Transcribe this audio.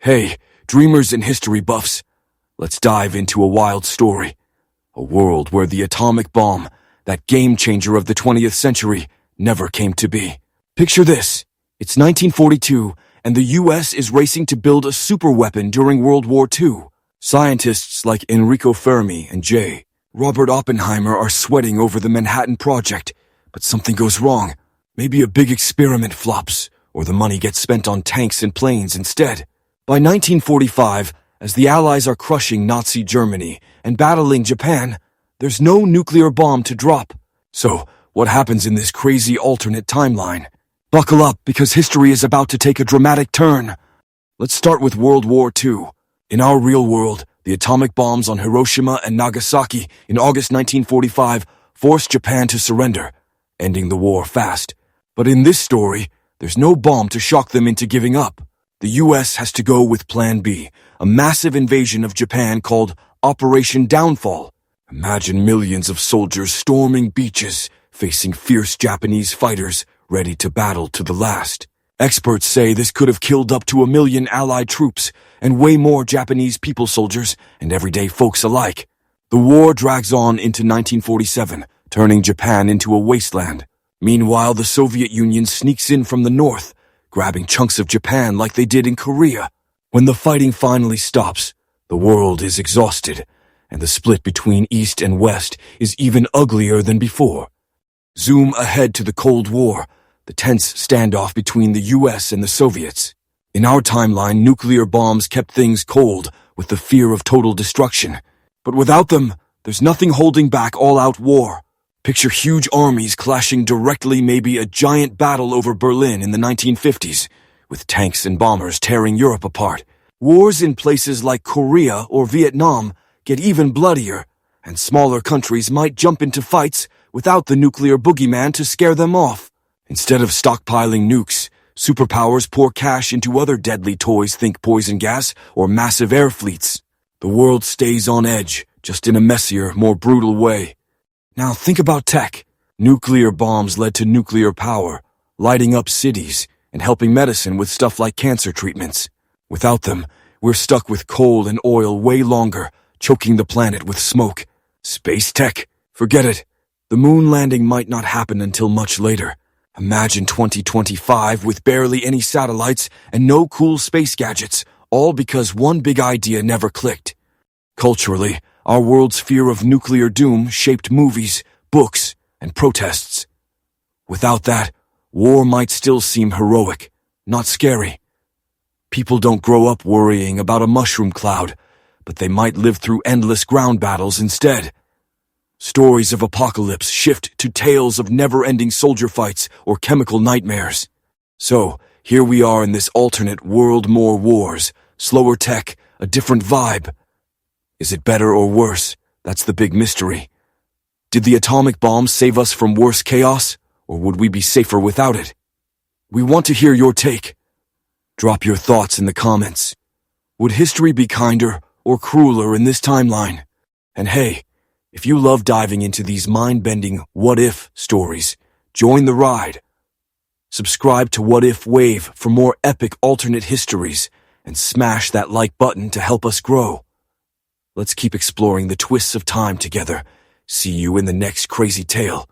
Hey, dreamers and history buffs, let's dive into a wild story. A world where the atomic bomb, that game changer of the 20th century, never came to be. Picture this. It's 1942, and the US is racing to build a superweapon during World War II. Scientists like Enrico Fermi and J. Robert Oppenheimer are sweating over the Manhattan Project, but something goes wrong. Maybe a big experiment flops, or the money gets spent on tanks and planes instead. By 1945, as the Allies are crushing Nazi Germany and battling Japan, there's no nuclear bomb to drop. So, what happens in this crazy alternate timeline? Buckle up, because history is about to take a dramatic turn. Let's start with World War II. In our real world, the atomic bombs on Hiroshima and Nagasaki in August 1945 forced Japan to surrender, ending the war fast. But in this story, there's no bomb to shock them into giving up. The US has to go with Plan B, a massive invasion of Japan called Operation Downfall. Imagine millions of soldiers storming beaches, facing fierce Japanese fighters, ready to battle to the last. Experts say this could have killed up to 1 million Allied troops and way more Japanese people soldiers and everyday folks alike. The war drags on into 1947, turning Japan into a wasteland. Meanwhile, the Soviet Union sneaks in from the north, grabbing chunks of Japan like they did in Korea. When the fighting finally stops, the world is exhausted, and the split between East and West is even uglier than before. Zoom ahead to the Cold War, the tense standoff between the US and the Soviets. In our timeline, nuclear bombs kept things cold with the fear of total destruction. But without them, there's nothing holding back all-out war. Picture huge armies clashing directly, maybe a giant battle over Berlin in the 1950s, with tanks and bombers tearing Europe apart. Wars in places like Korea or Vietnam get even bloodier, and smaller countries might jump into fights without the nuclear boogeyman to scare them off. Instead of stockpiling nukes, superpowers pour cash into other deadly toys, think poison gas or massive air fleets. The world stays on edge, just in a messier, more brutal way. Now think about tech. Nuclear bombs led to nuclear power, lighting up cities and helping medicine with stuff like cancer treatments. Without them, we're stuck with coal and oil way longer, choking the planet with smoke. Space tech? Forget it. The moon landing might not happen until much later. Imagine 2025 with barely any satellites and no cool space gadgets, all because one big idea never clicked. Culturally, our world's fear of nuclear doom shaped movies, books, and protests. Without that, war might still seem heroic, not scary. People don't grow up worrying about a mushroom cloud, but they might live through endless ground battles instead. Stories of apocalypse shift to tales of never-ending soldier fights or chemical nightmares. So, here we are in this alternate world, more wars, slower tech, a different vibe. Is it better or worse? That's the big mystery. Did the atomic bomb save us from worse chaos, or would we be safer without it? We want to hear your take. Drop your thoughts in the comments. Would history be kinder or crueler in this timeline? And hey, if you love diving into these mind-bending what-if stories, join the ride. Subscribe to What If Wave for more epic alternate histories, and smash that like button to help us grow. Let's keep exploring the twists of time together. See you in the next crazy tale.